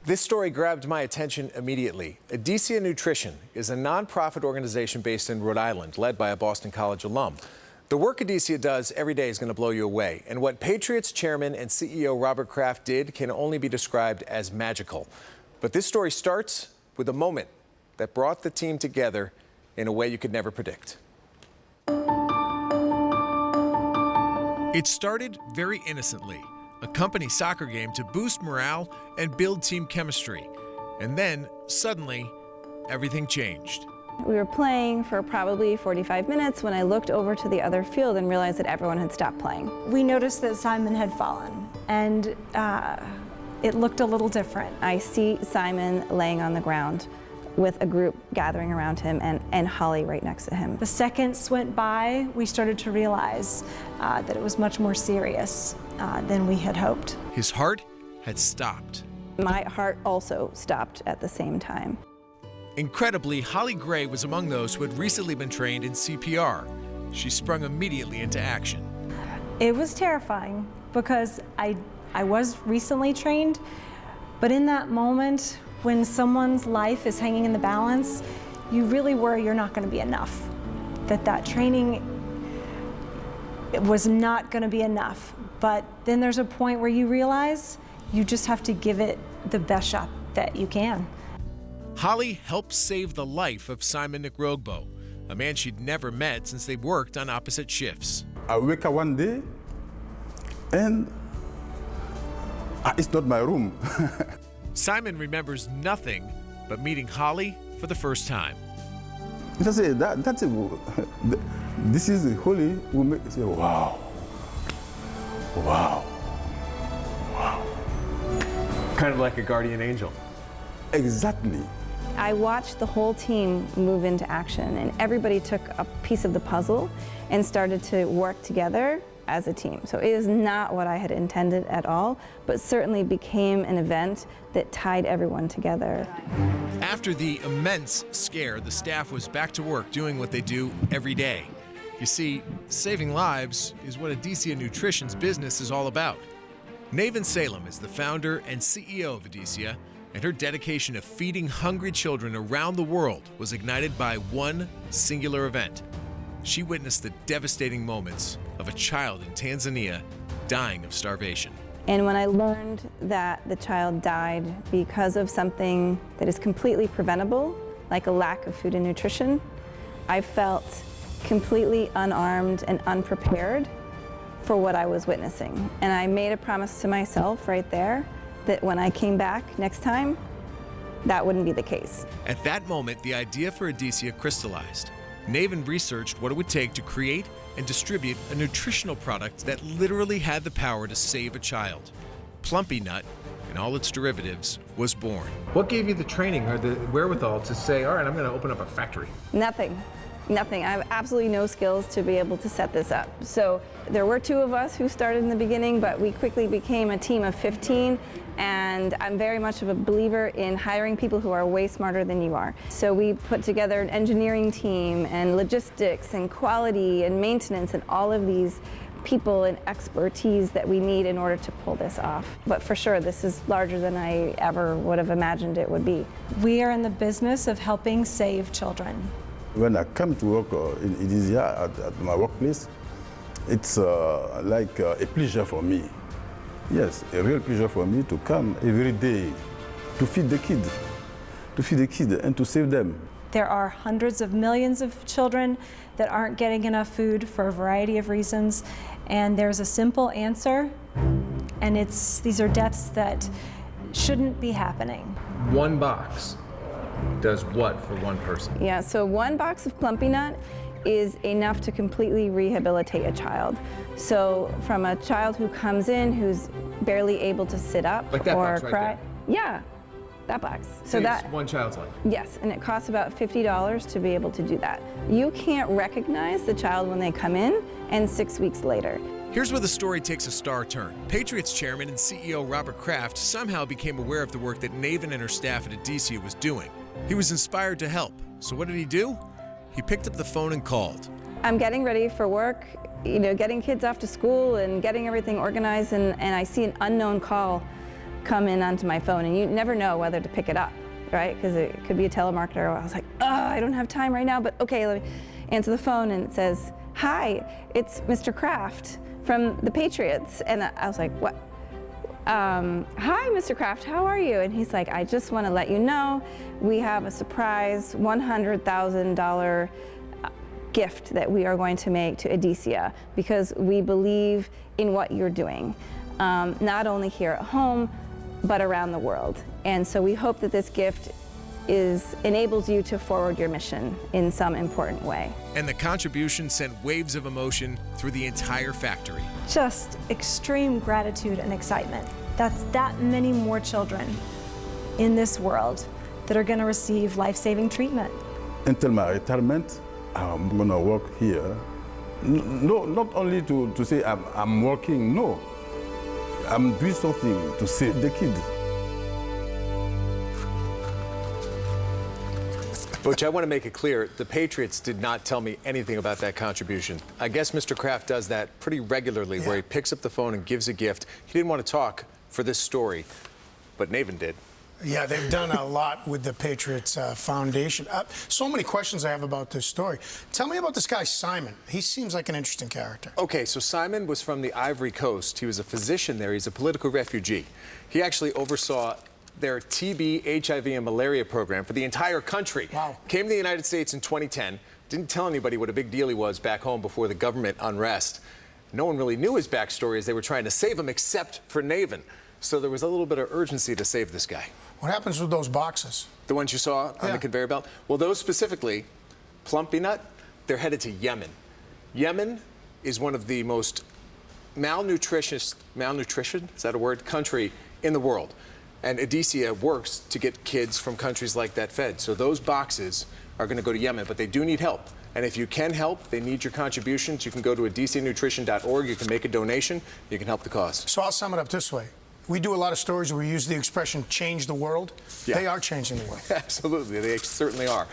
This story grabbed my attention immediately. Edesia Nutrition is a nonprofit organization based in Rhode Island, led by a Boston College alum. The work Edesia does every day is going to blow you away. And what Patriots chairman and CEO Robert Kraft did can only be described as magical. But this story starts with a moment that brought the team together in a way you could never predict. It started very innocently, a company soccer game to boost morale and build team chemistry. And then, suddenly, everything changed. We were playing for probably 45 minutes when I looked over to the other field and realized that everyone had stopped playing. We noticed that Simon had fallen, and it looked a little different. I see Simon laying on the ground with a group gathering around him and Holly right next to him. The seconds went by, we started to realize that it was much more serious than we had hoped. His heart had stopped. My heart also stopped at the same time. Incredibly, Holly Gray was among those who had recently been trained in CPR. She sprung immediately into action. It was terrifying because I was recently trained, but in that moment, when someone's life is hanging in the balance, you really worry you're not going to be enough. That training, it was not going to be enough. But then there's a point where you realize you just have to give it the best shot that you can. Holly helped save the life of Simon Nikrogbo, a man she'd never met since they worked on opposite shifts. I wake up one day and it's not my room. Simon remembers nothing but meeting Holly for the first time. This is Holly who makes me say, wow, wow, wow. Kind of like a guardian angel. Exactly. I watched the whole team move into action, and everybody took a piece of the puzzle and started to work together as a team. So it is not what I had intended at all, but certainly became an event that tied everyone together. After the immense scare, the staff was back to work doing what they do every day. You see, saving lives is what Edesia Nutrition's business is all about. Naven Salem is the founder and CEO of Edesia, and her dedication to feeding hungry children around the world was ignited by one singular event. She witnessed the devastating moments of a child in Tanzania dying of starvation. And when I learned that the child died because of something that is completely preventable, like a lack of food and nutrition, I felt completely unarmed and unprepared for what I was witnessing. And I made a promise to myself right there that when I came back next time, that wouldn't be the case. At that moment, the idea for Edesia crystallized. Naven researched what it would take to create and distribute a nutritional product that literally had the power to save a child. Plumpy Nut, and all its derivatives, was born. What gave you the training or the wherewithal to say, all right, I'm going to open up a factory? Nothing. Nothing. I have absolutely no skills to be able to set this up. So there were 2 of us who started in the beginning, but we quickly became a team of 15, and I'm very much of a believer in hiring people who are way smarter than you are. So we put together an engineering team and logistics and quality and maintenance and all of these people and expertise that we need in order to pull this off. But for sure, this is larger than I ever would have imagined it would be. We are in the business of helping save children. When I come to work in Edesia at my workplace, it's like a pleasure for me. Yes, a real pleasure for me to come every day to feed the kid and to save them. There are hundreds of millions of children that aren't getting enough food for a variety of reasons, and there's a simple answer, and these are deaths that shouldn't be happening. One box does what for one person? Yeah, so 1 box of Plumpy Nut is enough to completely rehabilitate a child. So from a child who comes in who's barely able to sit up Like that or box right cry. there. Yeah, that box. So that one child's life. Yes, and it costs about $50 to be able to do that. You can't recognize the child when they come in, and 6 weeks later. Here's where the story takes a star turn. Patriots chairman and CEO Robert Kraft somehow became aware of the work that Naven and her staff at Edesia was doing. He was inspired to help. So what did he do? He picked up the phone and called. I'm getting ready for work, getting kids off to school and getting everything organized, and I see an unknown call come in onto my phone, and you never know whether to pick it up, right? Because it could be a telemarketer. I was like, oh, I don't have time right now, but okay, let me answer the phone, and it says, hi, it's Mr. Kraft from the Patriots. And I was like, what? Hi, Mr. Kraft, how are you? And he's like, I just want to let you know we have a surprise $100,000 gift that we are going to make to Edesia because we believe in what you're doing, not only here at home, but around the world. And so we hope that this gift enables you to forward your mission in some important way. And the contribution sent waves of emotion through the entire factory. Just extreme gratitude and excitement. That's that many more children in this world that are going to receive life-saving treatment. Until my retirement, I'm going to work here. No, not only to say I'm working, no. I'm doing something to save the kids. Butch, I want to make it clear, the Patriots did not tell me anything about that contribution. I guess Mr. Kraft does that pretty regularly, where he picks up the phone and gives a gift. He didn't want to talk for this story, but Naven did. Yeah, they've done a lot with the Patriots Foundation. So many questions I have about this story. Tell me about this guy, Simon. He seems like an interesting character. Okay, so Simon was from the Ivory Coast. He was a physician there. He's a political refugee. He actually oversaw their TB, HIV, and malaria program for the entire country. Wow. Came to the United States in 2010. Didn't tell anybody what a big deal he was back home before the government unrest. No one really knew his backstory as they were trying to save him, except for Naven. So there was a little bit of urgency to save this guy. What happens with those boxes? The ones you saw on the conveyor belt? Well, those specifically, Plumpy Nut, they're headed to Yemen. Yemen is one of the most malnutrition, is that a word, country in the world. And Edesia works to get kids from countries like that fed. So those boxes are going to go to Yemen, but they do need help. And if you can help, they need your contributions. You can go to edesianutrition.org. You can make a donation. You can help the cause. So I'll sum it up this way. We do a lot of stories where we use the expression change the world. Yeah. They are changing the world. Absolutely. They certainly are.